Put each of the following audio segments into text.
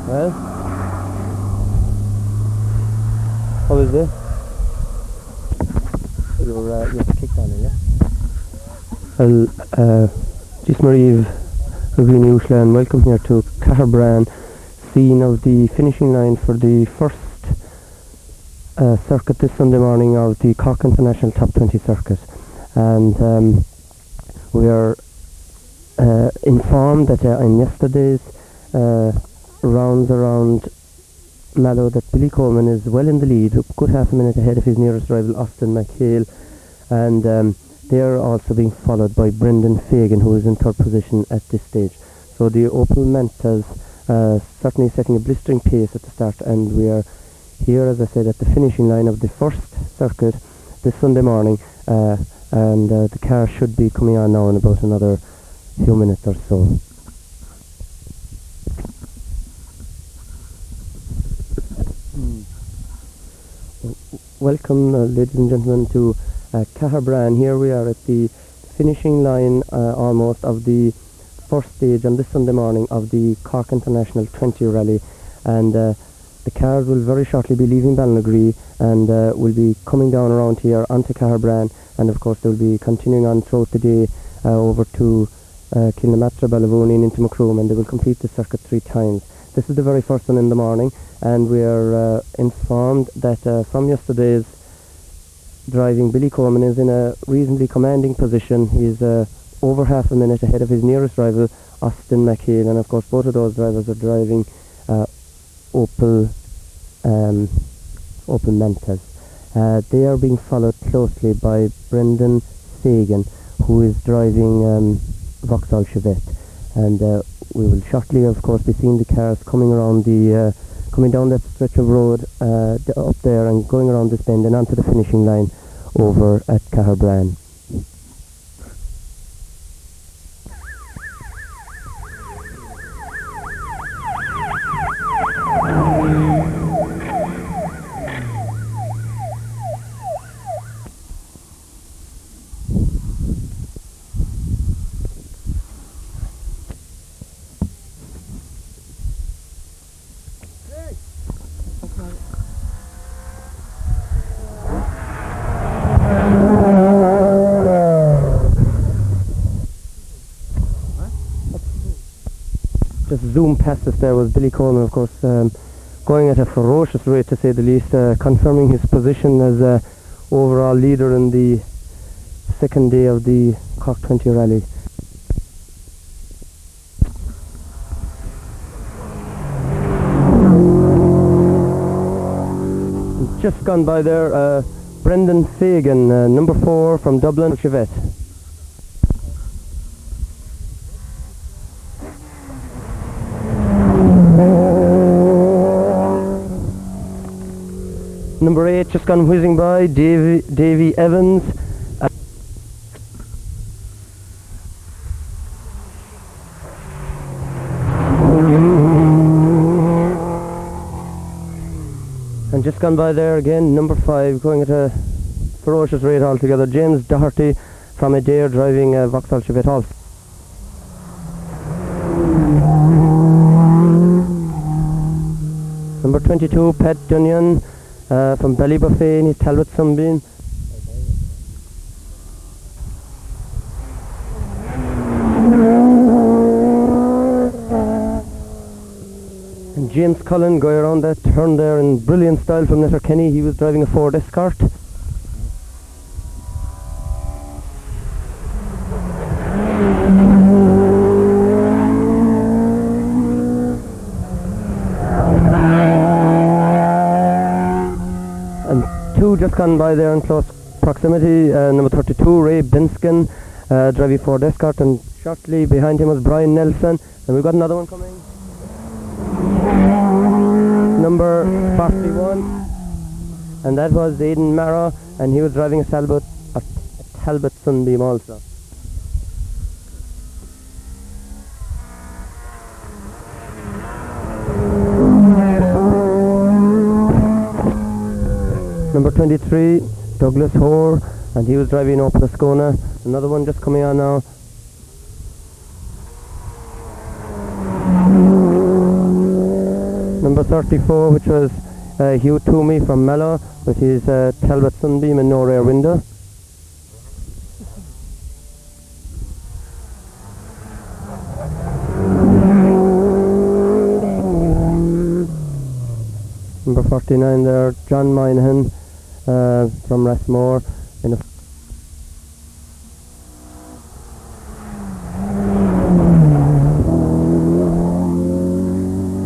Well, how is it? You're kicked on it, yeah? Well, just Marie Ravine Ushla, and welcome here to Caharbran, scene of the finishing line for the first circuit this Sunday morning of the Cork International Top 20 circuit. And we are informed that in yesterday's rounds around Mallow that Billy Coleman is well in the lead, a good half a minute ahead of his nearest rival Austin McHale, and they are also being followed by Brendan Fagan, who is in third position at this stage. So the Opel Mantas certainly setting a blistering pace at the start, and we are here, as I said, at the finishing line of the first circuit this Sunday morning, and the car should be coming on now in about another few minutes or so. Welcome, ladies and gentlemen, to Caharbran. Here we are at the finishing line almost of the first stage on this Sunday morning of the Cork International 20 Rally, and the cars will very shortly be leaving Ballinagree and will be coming down around here onto Caharbran, and of course they will be continuing on throughout the day over to Kilnamatra, Ballyvooney and into Macroom, and they will complete the circuit 3 times. This is the very first one in the morning, and we are informed that from yesterday's driving, Billy Coleman is in a reasonably commanding position. He's over half a minute ahead of his nearest rival, Austin McHale, and of course both of those drivers are driving Opel Mantas. They are being followed closely by Brendan Fagan, who is driving Vauxhall Chevette, and we will shortly, of course, be seeing the cars coming around coming down that stretch of road up there and going around this bend and onto the finishing line over at Caharbran. Just zoom past us there was Billy Coleman, of course, going at a ferocious rate, to say the least, confirming his position as overall leader in the second day of the Cork 20 Rally. Just gone by there, Brendan Fagan, number 4 from Dublin Chevette. Number 8 just gone whizzing by, Davy Evans. And just gone by there again, number 5, going at a ferocious rate altogether, James Doherty from Adair, driving Vauxhall Chevette also. Number 22, Pat Dunyan from Ballybuffet in his Talbot Sunbeam. And James Cullen going around that turn there in brilliant style from Letterkenny. He was driving a Ford Escort. Just gone by there in close proximity, number 32, Ray Binskin, driving Ford Escort, and shortly behind him was Brian Nelson, and we've got another one coming, number 41, and that was Aidan Mara, and he was driving a Talbot Sunbeam also. Number 23, Douglas Hoare, and he was driving Opel Ascona. Another one just coming on now. Number 34, which was Hugh Toomey from Mallow, with his Talbot Sunbeam and no rear window. Number 49 there, John Moynihan from Rathmore in a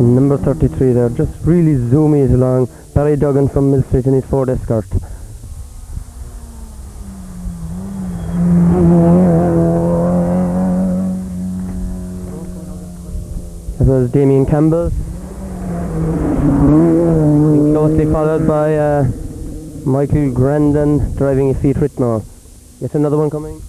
and number 33 there, just really zoomy it along, Barry Duggan from Mill Street in his Ford Escort. That was Damien Campbell, closely followed by Michael Grandin driving a Fiat Ritmo. Yet another one coming.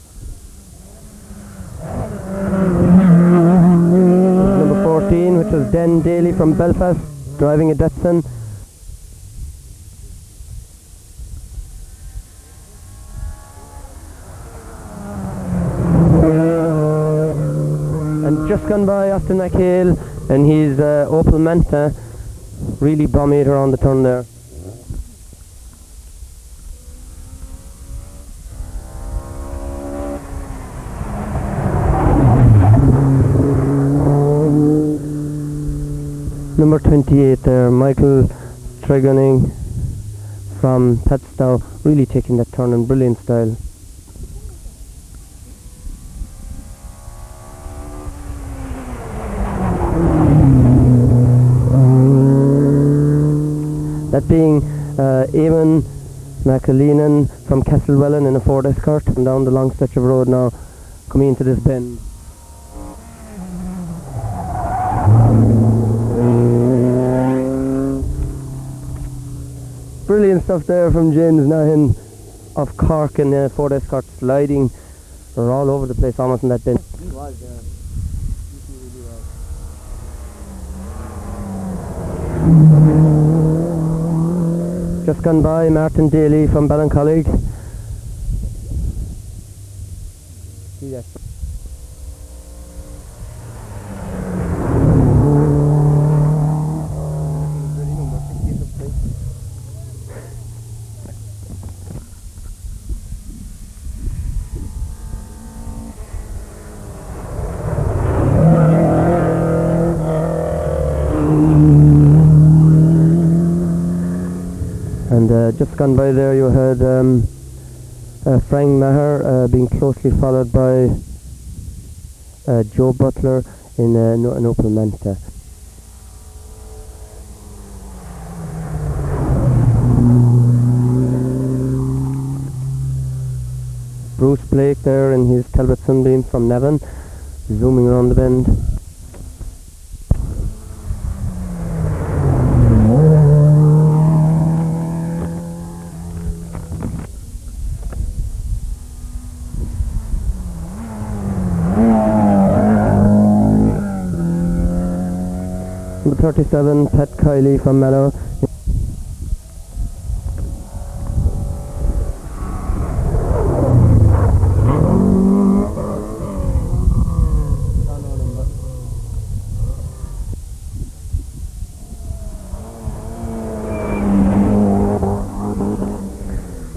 Number 14, which was Den Daly from Belfast driving a Datsun. And just gone by Austin McHale and his Opel Manta, really bomby it around the turn there. Number 28 there, Michael Tregunning from Petstow, really taking that turn in brilliant style. That being Eamon McAleenan from Castlewellan in a Ford Escort, and down the long stretch of road now, coming into this bend. Brilliant stuff there from James Nahin of Cork in the Ford Escort, sliding all over the place almost in that bend. He was there. He really was. Just gone by Martin Daly from Ballincollig. Yes. And just gone by there you had Frank Maher being closely followed by Joe Butler in an Opel Manta. Bruce Blake there in his Talbot Sunbeam from Navan, zooming around the bend. Number 37, Pat Kiley from Mallow.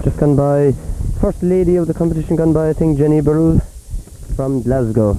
Just gone by, first lady of the competition gone by, I think, Jenny Burrell from Glasgow.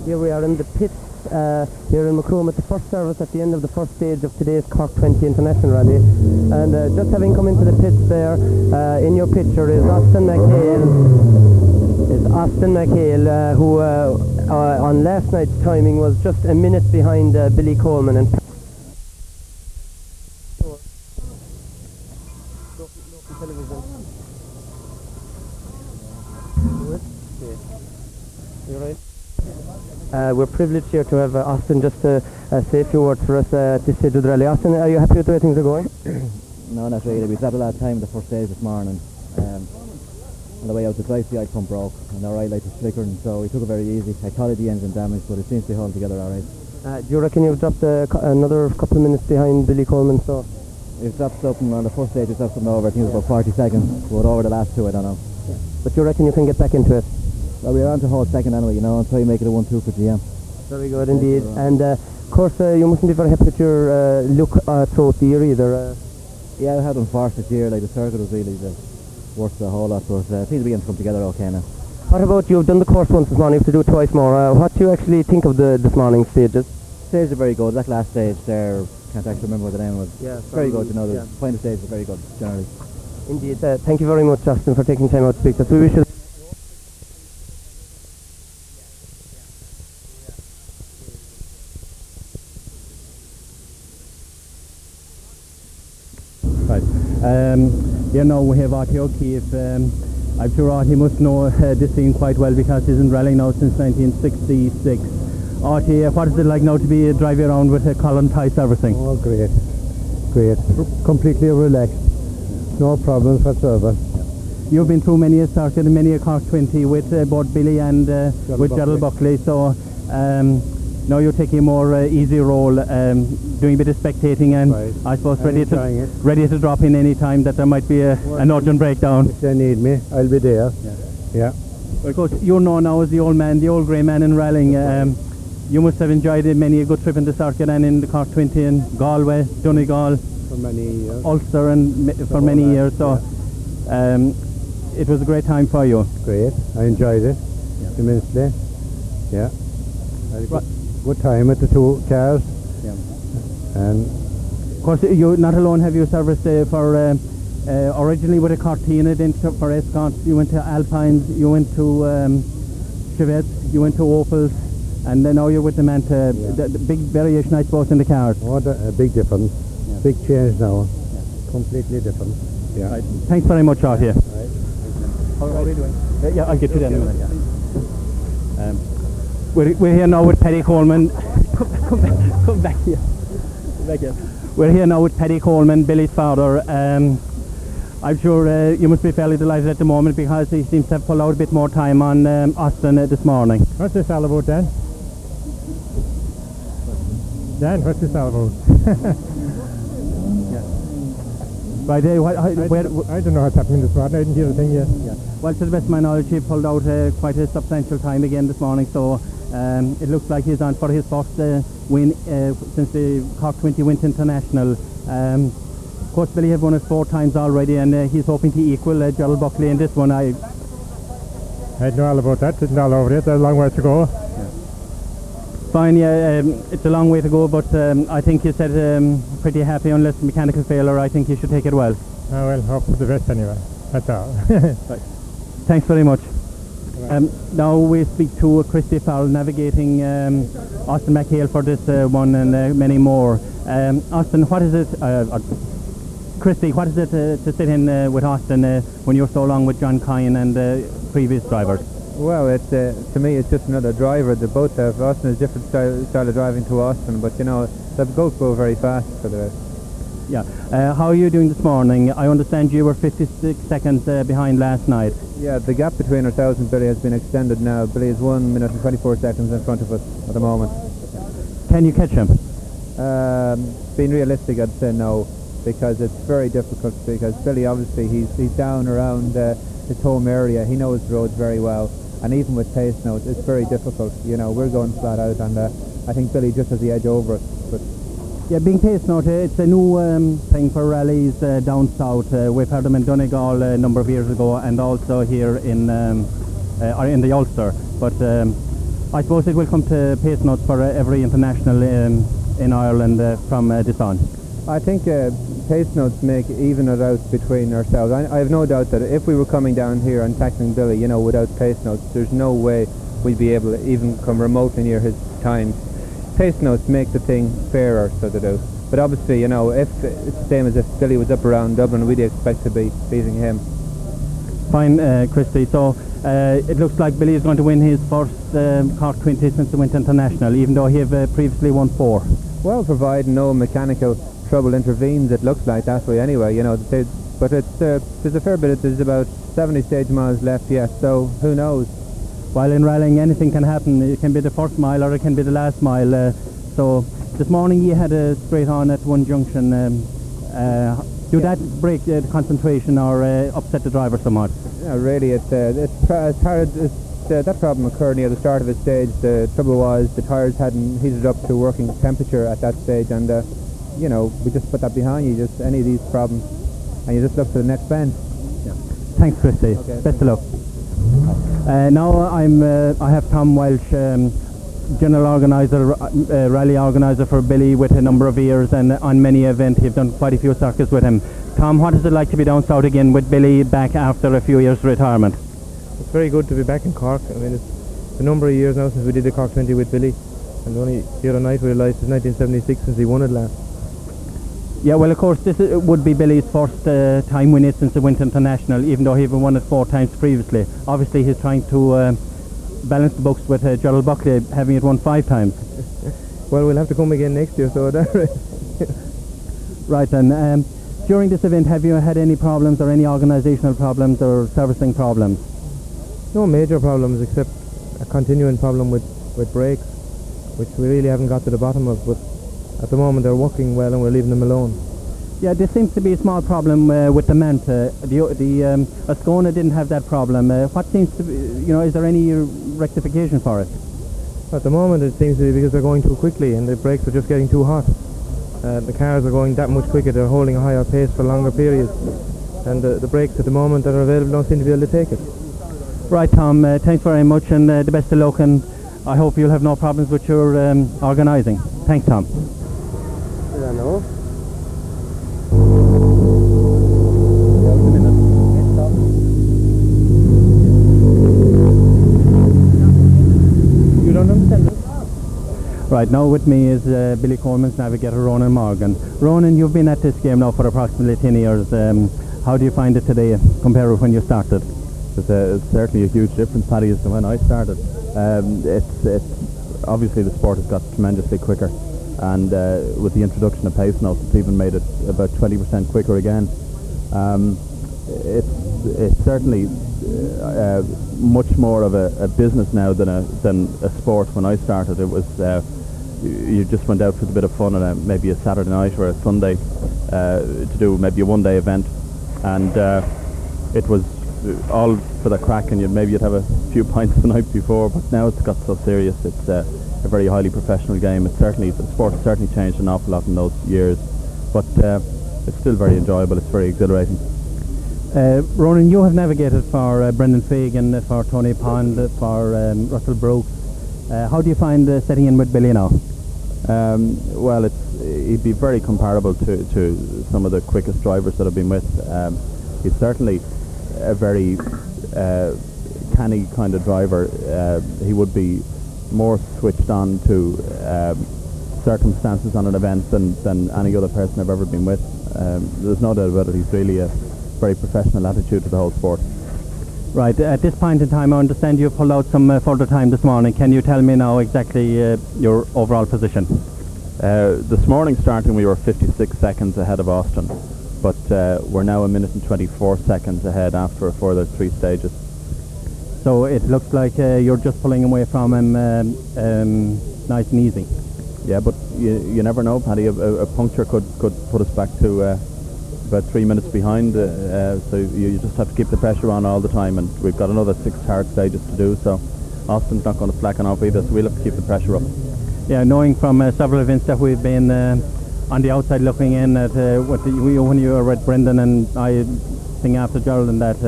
Here we are in the pits here in Macroom at the first service at the end of the first stage of today's Cork 20 International Rally. And just having come into the pits there, in your picture is Austin McHale, who on last night's timing was just a minute behind Billy Coleman. And we're privileged here to have Austin just to say a few words for us at this stage of the rally. Austin, are you happy with the way things are going? No, not really. We had a lot of time the first stage this morning. On the way out the drive, the eye pump broke and our eye light was flickering, so we took it very easy. I thought of the engine damage, but it seems to be holding together alright. Do you reckon you've dropped another couple of minutes behind Billy Coleman? So We've dropped something on the first stage, we dropped something over, I think it was about 40 seconds, but over the last two I don't know. Yeah. But you reckon you can get back into it? Well, we're on to hold second anyway, you know, and try and make it a 1-2 for GM. Very good indeed. And of course you mustn't be very happy with your look throughout the year either. Yeah, I had them first this year, like the circuit was really the worst of the whole lot, but it seems to be getting to come together okay now. What about, you've done the course once this morning, you have to do it twice more. What do you actually think of this morning's stages? Stages are very good. That last stage there, can't actually remember what the name was. Yeah, very good, you know, the final stage was very good generally. Indeed. Thank you very much, Justin, for taking time out to speak to us. We wish you you know, we have Artie O'Keefe. I'm sure Artie must know this scene quite well because he's in rallying now since 1966. Artie, what is it like now to be driving around with Colin Tice everything? Oh, great. Completely relaxed. No problems whatsoever. You've been through many a circuit and many a Cork 20 with both Billy and with Gerald Buckley, so now you're taking a more easy role, doing a bit of spectating and right. I suppose ready to drop in any time that there might be an urgent breakdown. If they need me, I'll be there. Yeah. Well, of course, you're known now as the old man, the old grey man in rallying. You must have enjoyed many a good trip in the circuit and in the Cork 20 in Galway, Donegal, For many years. Ulster and for many years, so it was a great time for you. Great. I enjoyed it immensely. Yeah. Had a good time with the two cars. Yeah. And of course, you not alone have you serviced for originally with a Cortina, then for Escort, you went to Alpines, you went to Chevette, you went to Opels, and then now you're with the Manta. The big variation, I suppose, in the cars. what a big difference. Yeah. Big change now. Completely different. Yeah. Right. Thanks very much, Artie. Right. How are we doing? Yeah, I'll get to that in a minute. Yeah. We're here now with Paddy Coleman. Come back here. Come back here. We're here now with Paddy Coleman, Billy's father. I'm sure you must be fairly delighted at the moment because he seems to have pulled out a bit more time on Austin this morning. What's this all about, Dan? Dan, what's this all about? Right, I don't know what's happening this morning. I didn't hear a thing yet. Yeah. Well, to the best of my knowledge, he pulled out quite a substantial time again this morning, so it looks like he's on for his first win since the Cork 20 went international. Of course, Billy have won it 4 times already, and he's hoping to equal Gerald Buckley in this one. I know all about that. Sitting all over it. There's a long way to go. Fine, yeah, it's a long way to go, but I think you said pretty happy unless mechanical failure. I think you should take it well. Oh, well, hope for the best anyway. That's all. Right. Thanks very much. Now we speak to Christy Farrell navigating Austin McHale for this one and many more. Austin, what is it, Christy, what is it to sit in with Austin when you're so long with John Kine and previous drivers? Well, to me it's just another driver. They both have. Austin has different style of driving to Austin, but you know, they both go very fast for the rest. Yeah. How are you doing this morning? I understand you were 56 seconds behind last night. Yeah, the gap between ourselves and Billy has been extended now. Billy is 1 minute and 24 seconds in front of us at the moment. Can you catch him? Being realistic, I'd say no, because it's very difficult, because Billy obviously he's down around his home area. He knows the roads very well, and even with pace now it's very difficult. You know, we're going flat out, and I think Billy just has the edge over us. But yeah, being pace note, it's a new thing for rallies down south. We've had them in Donegal a number of years ago, and also here in the Ulster. But I suppose it will come to pace notes for every international in Ireland from this on. I think pace notes make even it out between ourselves. I have no doubt that if we were coming down here and tackling Billy, you know, without pace notes, there's no way we'd be able to even come remotely near his times. Pace notes make the thing fairer, so they do. But obviously, you know, if it's the same as if Billy was up around Dublin, we'd expect to be beating him. Fine, Christy. So it looks like Billy is going to win his first Cork 20 since the Winter International, even though he have previously won 4. Well, providing no mechanical trouble intervenes, it looks like that way anyway, you know. But there's a fair bit. There's about 70 stage miles left yet, so who knows? While in rallying, anything can happen. It can be the first mile or it can be the last mile. So this morning you had a straight on at one junction. Do that break the concentration or upset the driver somewhat? Yeah, really, that problem occurred near the start of the stage. The trouble was the tyres hadn't heated up to working temperature at that stage, and you know, we just put that behind you. Just any of these problems, and you just look to the next bend. Yeah. Thanks, Christy. Okay, best of luck. Now I have Tom Welsh, general organiser, rally organiser for Billy with a number of years, and on many events you've done quite a few circuits with him. Tom, what is it like to be down south again with Billy back after a few years retirement? It's very good to be back in Cork. I mean, it's a number of years now since we did the Cork 20 with Billy, and only the other night we realised it's 1976 since he won it last. Yeah, well, of course, this would be Billy's first time winning it since the Winter International, even though he even won it 4 times previously. Obviously, he's trying to balance the books with Gerald Buckley having it won 5 times. Well, we'll have to come again next year, so that Right, and during this event, have you had any problems or any organisational problems or servicing problems? no major problems except a continuing problem with brakes, which we really haven't got to the bottom of, but at the moment they're working well and we're leaving them alone. Yeah, there seems to be a small problem with the Manta. The Ascona didn't have that problem. What seems to be, you know, is there any rectification for it? At the moment it seems to be because they're going too quickly and the brakes are just getting too hot. The cars are going that much quicker, they're holding a higher pace for longer periods, and the brakes at the moment that are available don't seem to be able to take it. Right, Tom, thanks very much, and the best of luck, and I hope you'll have no problems with your organising. Thanks, Tom. I don't know. You don't understand this? Right, now with me is Billy Coleman's navigator, Ronan Morgan. Ronan, you've been at this game now for approximately 10 years. How do you find it today compared with when you started? It's certainly a huge difference, Paddy, as to when I started. It's obviously the sport has got tremendously quicker, and with the introduction of pace notes, it's even made it about 20% quicker again. It's certainly much more of a business now than a sport. When I started, it was you just went out for a bit of fun on maybe a Saturday night or a Sunday to do maybe a one-day event, and it was all for the crack, and you'd have a few pints the night before. But now it's got so serious. It's a very highly professional game. The sport has certainly changed an awful lot in those years, but it's still very enjoyable. It's very exhilarating. Ronan, you have navigated for Brendan Fagan, for Tony Pond, for Russell Brooks. How do you find setting in with Billy now? Well, he'd be very comparable to some of the quickest drivers that I've been with. He's certainly a very canny kind of driver. He would be more switched on to circumstances on an event than any other person I've ever been with. There's no doubt about it. He's really a very professional attitude to the whole sport. Right, at this point in time I understand you pulled out some further time this morning. Can you tell me now exactly your overall position? This morning starting we were 56 seconds ahead of Austin, but we're now 1 minute and 24 seconds ahead after a further 3 stages. So it looks like you're just pulling away from him nice and easy. Yeah, but you never know, Paddy. A puncture could put us back to about 3 minutes behind, so you just have to keep the pressure on all the time, and we've got another 6 hard stages to do, so Austin's not going to slacken off either, so we'll have to keep the pressure up. Yeah, knowing from several events that we've been on the outside looking in at when you were with Brendan and I think after Gerald, and that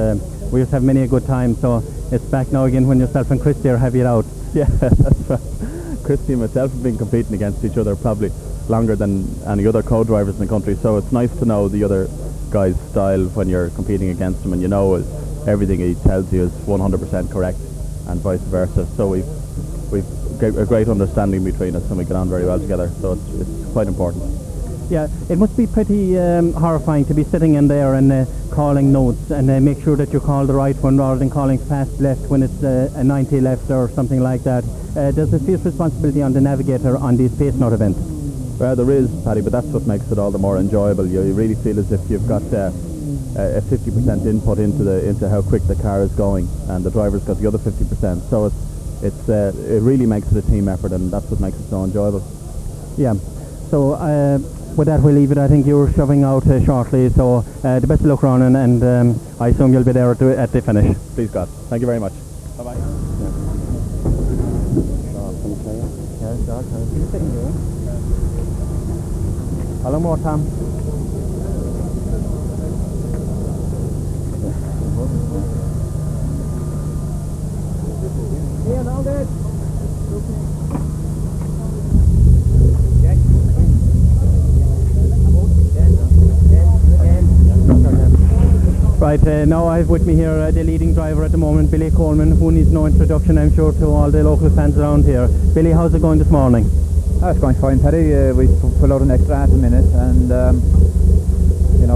we just have many a good time, so it's back now again when yourself and Christy are heavy it out. Yeah, that's right. Christy and myself have been competing against each other probably longer than any other co-drivers in the country, so it's nice to know the other guy's style when you're competing against him, and you know everything he tells you is 100% correct and vice versa. So we've a great understanding between us and we get on very well together, so it's quite important. Yeah, it must be pretty horrifying to be sitting in there and calling notes and make sure that you call the right one rather than calling fast left when it's a 90 left or something like that. Does it feel responsibility on the navigator on these pace note events? Well, there is, Paddy, but that's what makes it all the more enjoyable. You really feel as if you've got a 50% input into how quick the car is going, and the driver's got the other 50%. So it really makes it a team effort, and that's what makes it so enjoyable. Yeah. So with that we'll leave it. I think you're shoving out shortly, so the best of luck, Ronan, and I assume you'll be there at the finish. Please God. Thank you very much. Bye bye. How long more, Tom? Right, now I have with me here the leading driver at the moment, Billy Coleman, who needs no introduction, I'm sure, to all the local fans around here. Billy, how's it going this morning? Oh, it's going fine, Paddy. We pulled out an extra half a minute, and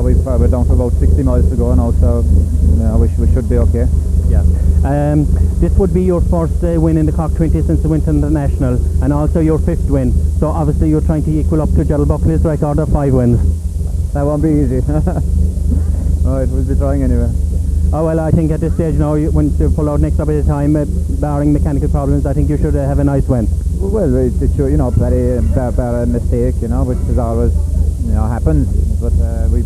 we're down to about 60 miles to go now, so we should be okay. Yeah. This would be your first win in the Cork 20 since the Winter International, and also your 5th win. So obviously you're trying to equal up to Gerald Buckley's record of 5 wins. That won't be easy. Right, we'll be trying anyway. Oh well, I think at this stage now, when you pull out next up at a time, barring mechanical problems, I think you should have a nice win. Well, it should, Paddy, bar a mistake, which is always, happens. But we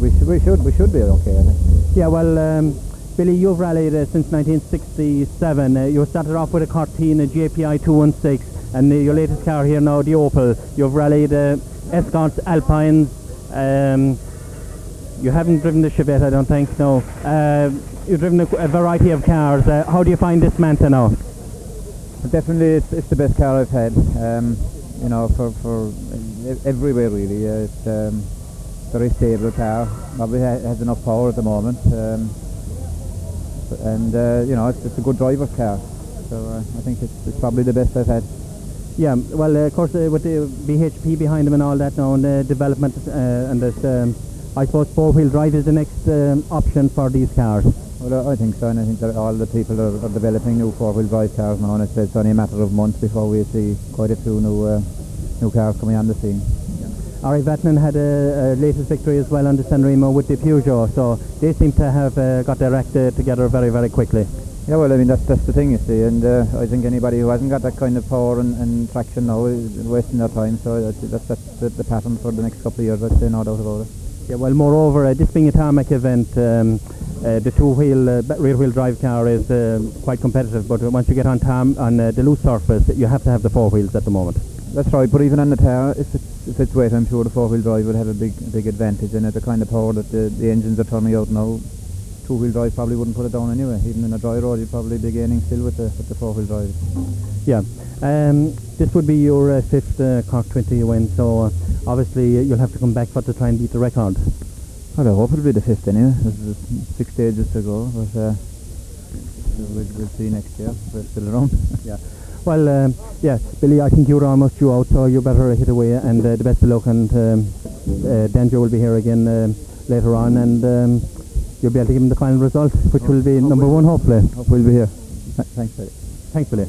should be okay, I think. Yeah, well, Billy, you've rallied since 1967. You started off with a Cortina JPI 216, and your latest car here now, the Opel. You've rallied Escorts, Alpines. You haven't driven the Chevette, I don't think. No. You've driven a variety of cars. How do you find this Manta now? Definitely, it's the best car I've had. For everywhere really. It's very stable car. Probably has enough power at the moment. It's a good driver's car. So I think it's probably the best I've had. Yeah, well, of course, with the BHP behind them and all that now, and the development and this, I suppose 4-wheel drive is the next option for these cars. Well, I think so, and I think that all the people are developing new 4-wheel drive cars now, and it's only a matter of months before we see quite a few new cars coming on the scene. Ari Vatanen had a latest victory as well on the San Remo with the Peugeot, so they seem to have got their act together very, very quickly. Yeah, well, I mean, that's the thing, you see, and I think anybody who hasn't got that kind of power and traction now is wasting their time, so that's the pattern for the next couple of years, I'd say, no doubt about it. Yeah, well, moreover, this being a tarmac event, the two-wheel, rear-wheel drive car is quite competitive, but once you get on the loose surface, you have to have the 4 wheels at the moment. That's right, but even on the tar, if it's wet, I'm sure the 4-wheel drive would have a big advantage in it. The kind of power that the engines are turning out now, 2-wheel drive probably wouldn't put it down anyway. Even in a dry road, you'd probably be gaining still with the 4-wheel drive. Yeah. This would be your 5th Cork 20 win, so obviously you'll have to come back to try and beat the record. Well, I hope it'll be the 5th anyway. There's 6 stages to go, but we'll see next year if we're still around. Yeah. Well, yeah, Billy, I think you're almost due out, so you better hit away, and the best of luck, and Danjo will be here again later on, and you'll be able to give him the final result, which will be number 1, hopefully. We'll be here. Thanks, Billy. Thanks, Billy.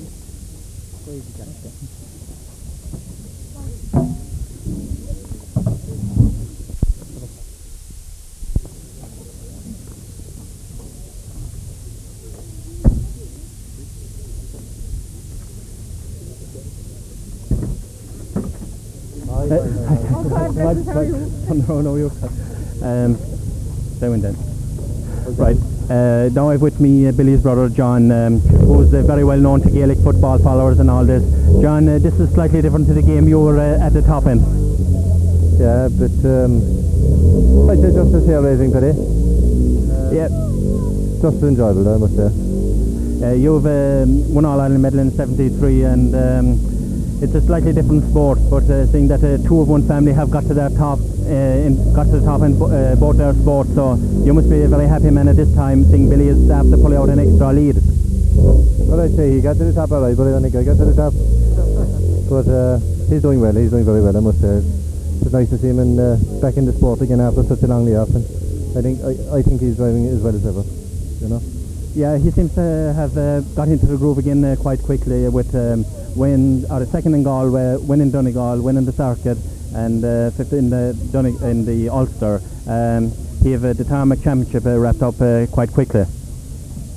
No, you're then. Right. Now I've with me Billy's brother John, who's very well known to Gaelic football followers and all this. John, this is slightly different to the game you were at the top end. Yeah, but I'd say just as hair raising today. Yeah, just as enjoyable, I must say. You've won All Ireland medal in '73, and it's a slightly different sport. But seeing that two of one family have got to the top, in both their sports, so you must be a very happy man at this time, seeing Billy is after pulling out an extra lead. Well, I'd say he got to the top alright, but I don't think I got to the top. But he's doing well. He's doing very well, I must say. It's nice to see him back in the sport again after such a long layoff. And I think he's driving as well as ever. You know. Yeah, he seems to have got into the groove again quite quickly with second in Galway, winning Donegal, winning the circuit, and fifth in the Ulster. He have the Tarmac Championship wrapped up quite quickly.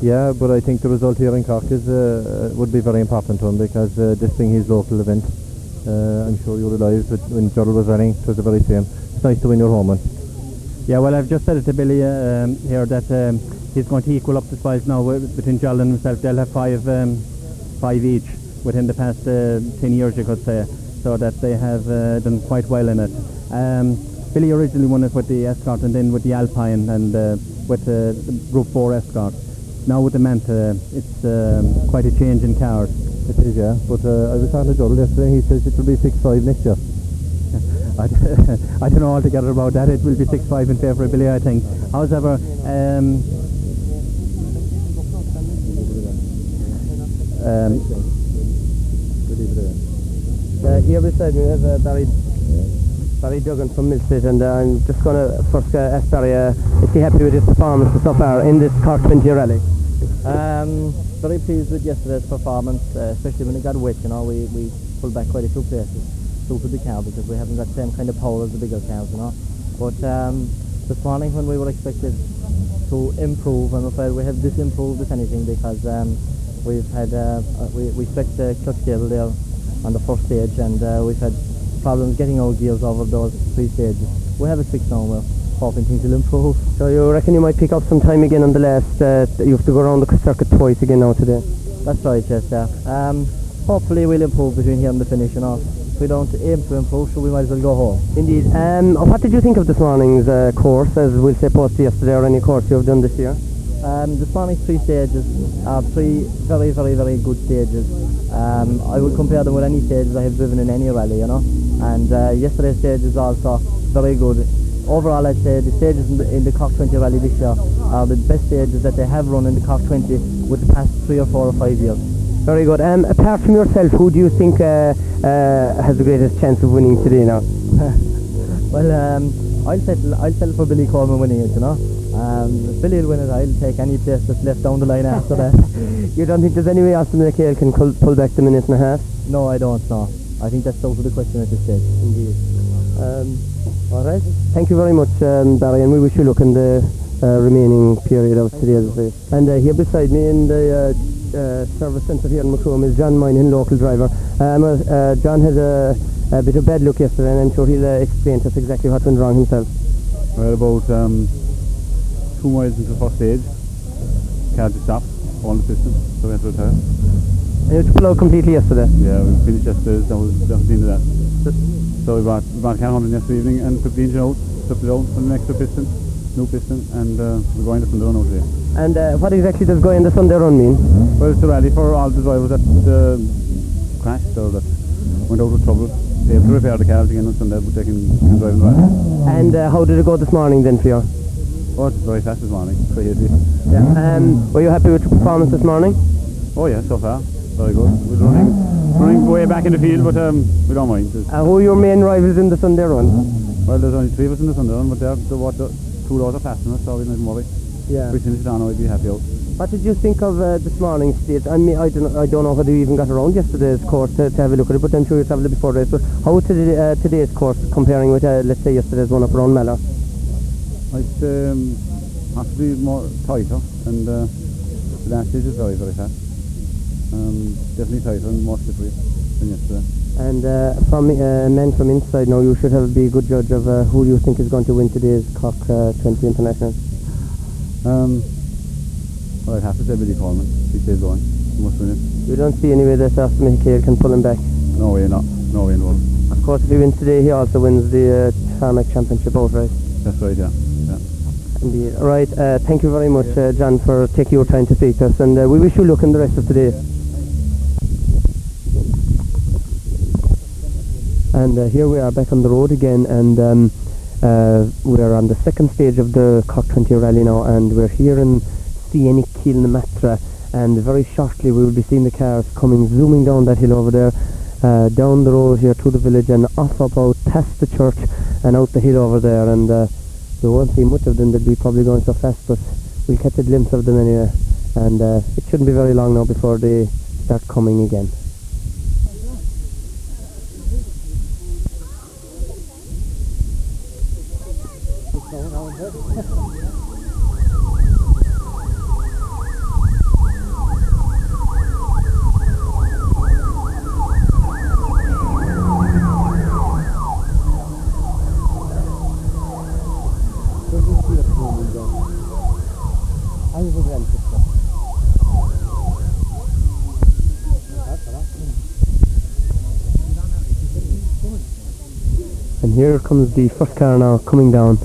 Yeah, but I think the result here in Cork would be very important to him, because this being his local event, I'm sure you realised that when Gerald was running, it was the very same. It's nice to win your home one. Yeah, well, I've just said it to Billy here that he's going to equal up the spoils now between Gerald and himself. They'll have five each within the past 10 years, you could say, so that they have done quite well in it. Billy originally won it with the Escort and then with the Alpine and with the Group 4 Escort. Now with the Manta, it's quite a change in cars. It is, yeah, but I was talking to Gerald yesterday, he says it will be 6-5 next year. I don't know altogether about that. It will be 6-5 in favour of Billy, I think. However, here beside me we have Barry Duggan from Millstate, and I'm just going to first ask Barry, is he happy with his performance so far in this Cork 20 rally? Very pleased with yesterday's performance, especially when it got wet. You know, we pulled back quite a few places, suited the car, because we haven't got the same kind of power as the bigger cars, you know. But this morning, when we were expected to improve, I'm afraid we have disimproved, if anything, because we've had we stretched the clutch cable there on the first stage, and we've had problems getting our gears over those 3 stages. We have it fixed now. We're hoping things will improve. So you reckon you might pick up some time again on the last? You have to go around the circuit twice again now today. That's right, yes, yeah. Hopefully we'll improve between here and the finish, you know. If we don't aim to improve, so we might as well go home. Indeed. What did you think of this morning's course, as we'll say post yesterday, or any course you have done this year? This morning's 3 stages are 3 very, very, very good stages. I would compare them with any stages I have driven in any rally, you know. And yesterday's stage is also very good. Overall, I'd say the stages in the Cork 20 rally this year are the best stages that they have run in the Cork 20 with the past 3 or 4 or 5 years. Very good. Apart from yourself, who do you think has the greatest chance of winning today now? Well, I'll settle for Billy Coleman winning it, you know. If Billy will win it, I'll take any place that's left down the line after that. You don't think there's any way Austin McHale can pull back the minute and a half? No, I don't, no. I think that's out of the question at this stage. Indeed. Alright. Thank you very much, Barry, and we wish you luck in the remaining period of today's race. And here beside me in the service centre here in Macroom is John Moynihan, local driver. John had a bit of bad luck yesterday, and I'm sure he'll explain to us exactly what went wrong himself. Well, about 2 miles into the first stage, car just stopped, on the piston, so we had to retire. And you had to pull out completely yesterday? Yeah, we finished yesterday, that was the end of that. So we bought a car home yesterday evening and took the engine out, stripped it out, put an extra piston, new piston, and we're going to Sunday run out today. And what exactly does going the Sunday run mean? Well, it's a rally for all the drivers that crashed or that went out of trouble. They have to repair the cars again on Sunday, but they can drive in the rally. And how did it go this morning then for you? Oh, it's very fast this morning, very easy. Yeah. Were you happy with your performance this morning? Oh yeah, so far, very good. We're running way back in the field, but we don't mind. Who are your main rivals in the Sunday run? Well, there's only 3 of us in the Sunday run, but the 2 rows are passing us, so we don't worry. Yeah. If we finish it on, we'd be happy out. What did you think of this morning's stage? I mean, I don't know whether you even got around yesterday's course to have a look at it, but I'm sure you travelled before the race. But how was today's course comparing with, let's say, yesterday's one up around Mallow? It has to be more tighter, and the last stage is very, very fast. Definitely tighter and more slippery than yesterday. And from men from inside now, you should be a good judge of who you think is going to win today's Cork 20 International. Well, I'd have to say Billy Coleman. He stays going. He must win it. You don't see any way that Austin McHale can pull him back? No way, not. No way in the world. Of course, if he wins today, he also wins the Tarmac Championship outright. That's right, yeah. Indeed. Right, thank you very much, John, for taking your time to speak to us, and we wish you luck in the rest of today. And here we are back on the road again, and we are on the second stage of the Cork 20 rally now, and we're here in Sienna Kilnamatra, and very shortly we will be seeing the cars coming, zooming down that hill over there, down the road here to the village, and off about past the church and out the hill over there, and we won't see much of them. They'll be probably going so fast, but we'll catch a glimpse of them anyway, and it shouldn't be very long now before they start coming again. And here comes the first car now coming down.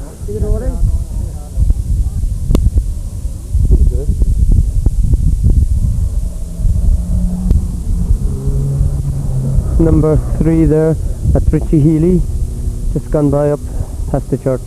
Number 3 there, that's Richie Healy, just gone by up past the church.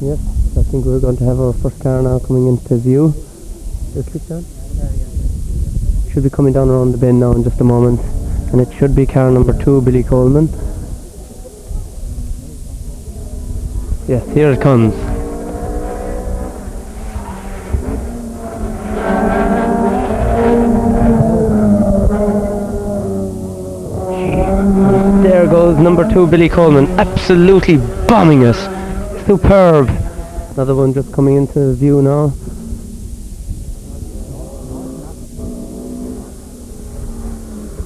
Yes, I think we're going to have our first car now coming into view. Should be coming down around the bend now in just a moment, and it should be car number 2, Billy Coleman. Yes, here it comes. There goes number 2, Billy Coleman, absolutely bombing us. Superb. Another one just coming into view now.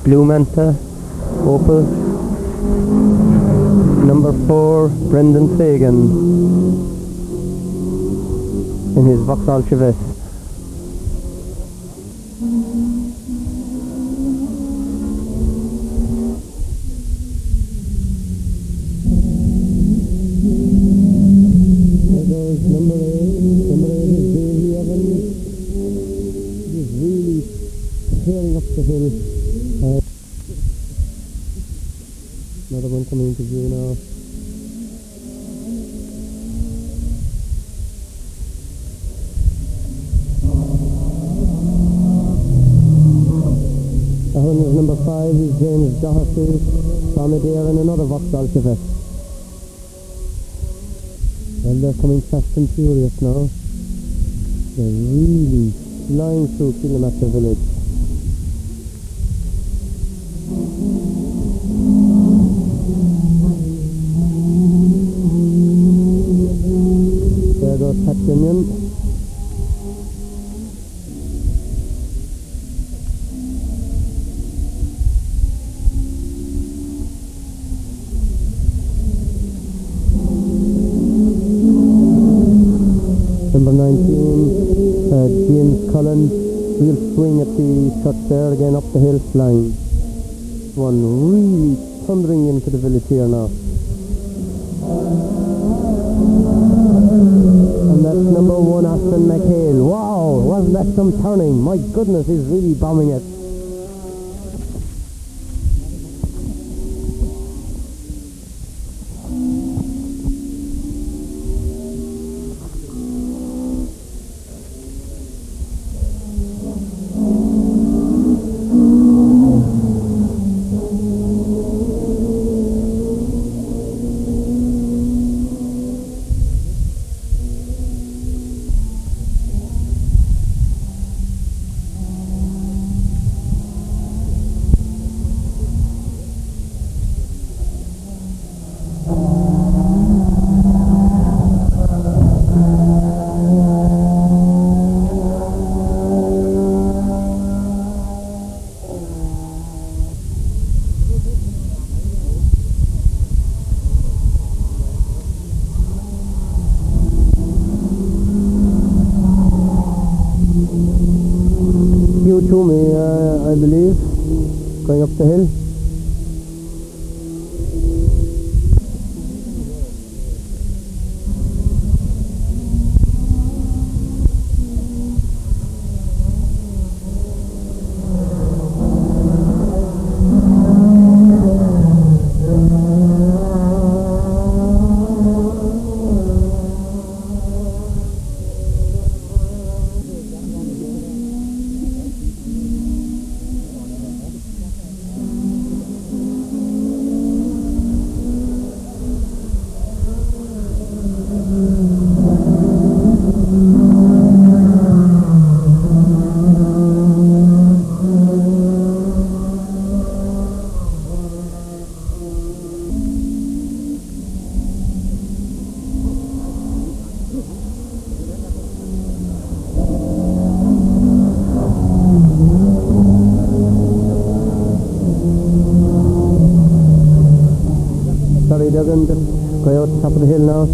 Blue Manta, Opel. Number 4, Brendan Fagan in his Vauxhall Chevette. Another one coming into view now. That one is number 5, is James Doherty from Adair in another Vauxhall Chevette. Well, they're coming fast and furious now. They're really flying through Kilmaster village. There goes Pat Union. Number 19, James Cullen, real swing at the shot there, again up the hill flying. One really thundering into the village here now. And that's number 1, Aston McHale. Wow, wasn't that some turning? My goodness, he's really bombing it. To me, I believe, going up the hill. Sorry, Duggan, just go out the top of the hill now.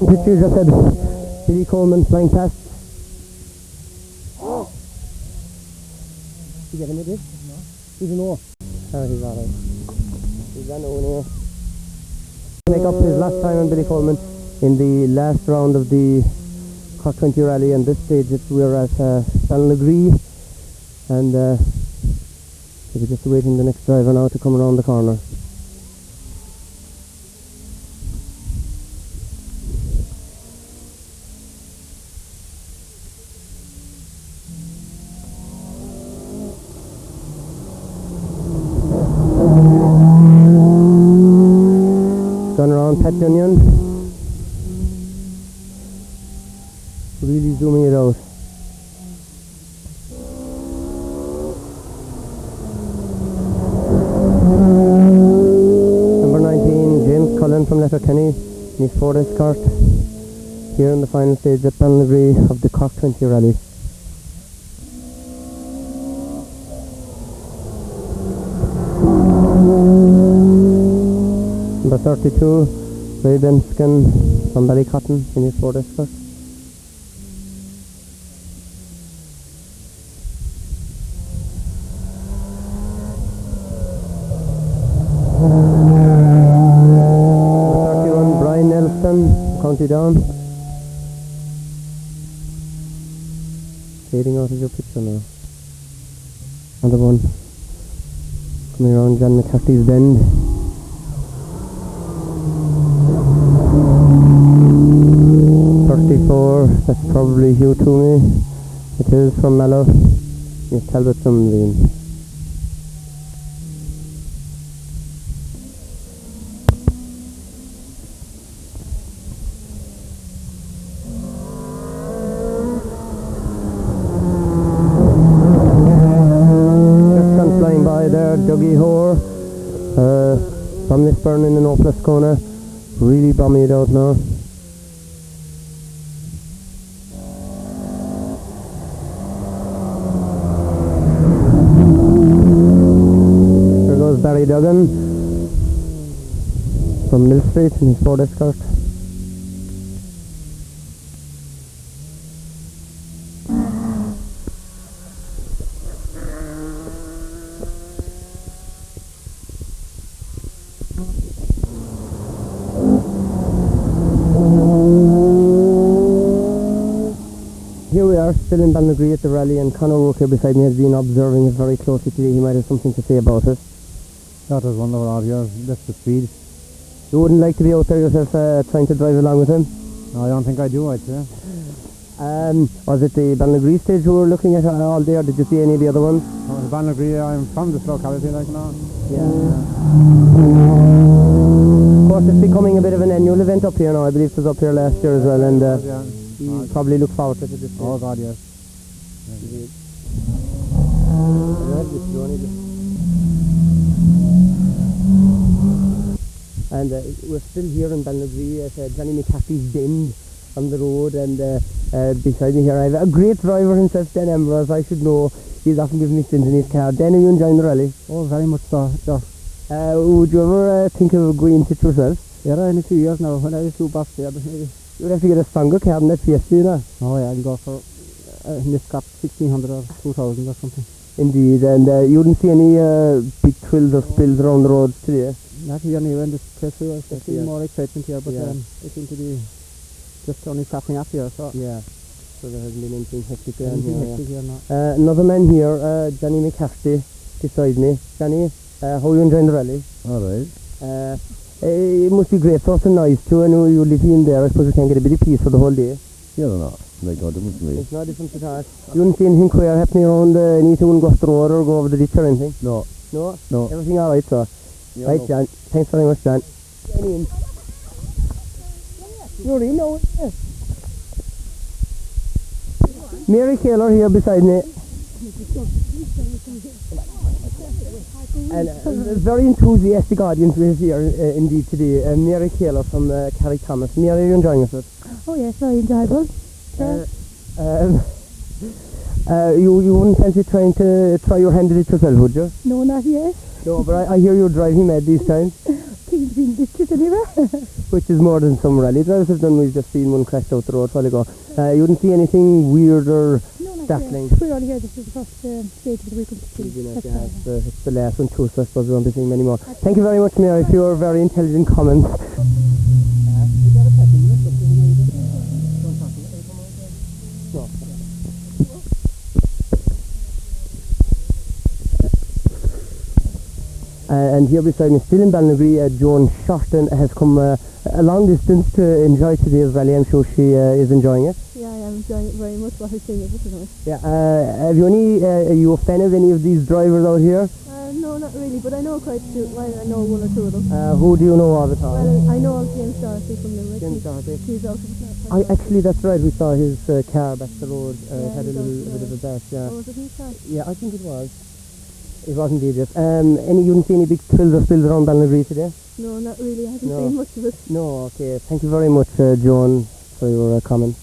Pictures just said Billy Coleman flying past. You get him with this? No. He's a no. Oh, he's alright. He's a no now. Make up his last time on Billy Coleman in the last round of the Cork 20 rally, and this stage we're at Ballinaglee, and we're just awaiting the next driver now to come around the corner. Gone around Pet Union, really zooming it out. Number 19, James Cullen from Letterkenny in his Ford Escort, here in the final stage at Ballinaglee of the Cork 20 rally. Number 32, Binskin from Ballycotton in his Ford Escort. Number 31, Brian Nelson, County Down. Fading out of your picture now. Another one coming around John McCarthy's bend. 34, that's probably Hugh Toomey. It is from Mallow. Yes, Talbot from Lean. Just gone flying by there, Dougie Hoare from Lisburn in the northwest corner. Really bombing it out now. Barry Duggan from Mill Street in his Ford Escort. Here we are, still in Ballinaglee at the rally, and Conor Rourke here beside me has been observing it very closely today. He might have something to say about it. That was wonderful out here. That's the speed. You wouldn't like to be out there yourself trying to drive along with him? No, I don't think I do, I'd say. Was it the Ballinaglee stage you were looking at all day, or did you see any of the other ones? No, the Ballinaglee, I'm from this locality, like now. Yeah. Of course, it's becoming a bit of an annual event up here now. I believe it was up here last year as well, and you probably look forward to it at this stage. Oh God, yes. And we're still here in Ballinaglee at Johnny McCaffrey's Bend on the road, and beside me here I have a great driver himself, Dan Ambrose. I should know, he's often giving me spins in his car. Dan, are you enjoying the rally? Oh, very much so. Would you ever think of going into it yourself? Yeah, in a few years now, when I was too buff there, but maybe. You would have to get a stronger car than that Fiesta, you know? Oh yeah, I'll go for this cap 1600 or 2000 or something. Indeed, and you wouldn't see any big twills or spills around the roads today? Not here anyway, in this place we were seeing more excitement here, but it seemed to be just only stopping up here, so. Yeah, so there hasn't been anything hectic around here. Another man here, Johnny McCaffrey, beside me. Johnny, how are you enjoying the rally? Alright. It must be great source of noise too. I know you live in there. I suppose you can get a bit of peace for the whole day. Yeah, no, make no difference to me. It's no difference at all. You wouldn't see anything queer happening around anything, wouldn't go off the road or go over the ditch or anything? No. No? No. Everything alright, so? Yeah, right, no. John. Thanks very much, John. You already know it, yeah. Mary Kaler here beside me. And a very enthusiastic audience we have here indeed today. Mary Kaler from Carrick Thomas. Mary, are you enjoying yourself? Oh yes, very enjoyable. You wouldn't fancy try your hand at it yourself, would you? No, not yet. No, but I hear you're driving mad these times. Keen to be in ditches anyway. Which is more than some rally drivers have done. We've just seen one crashed out the road a while ago. You wouldn't see anything weird or Dappling. Yeah, we're only here. This is the first stage of the week. It's the last one too, so I suppose we won't be seeing many more. Thank you very much, Mary, for your very intelligent comments. And here beside me, still in Ballinagree, Joan Shorten has come a long distance to enjoy today's rally. I'm sure she is enjoying it. Yeah, I am enjoying it very much. What I'm seeing it, isn't it? Yeah. Have you are you a fan of any of these drivers out here? No, not really, but I know quite a few. Well, I know one or two of them. Who do you know all the time? Well, I know James Doherty from Limerick. James Doherty. He's out of it. Actually, that's right. We saw his car back the road. Had a bit of a bash. Yeah. Oh, was it his car? Yeah, I think it was. It was indeed, yes. You didn't see any big thrills or spills around Ballinagree today? No, not really. I haven't seen much of it. No, okay. Thank you very much, Joan, for your comments.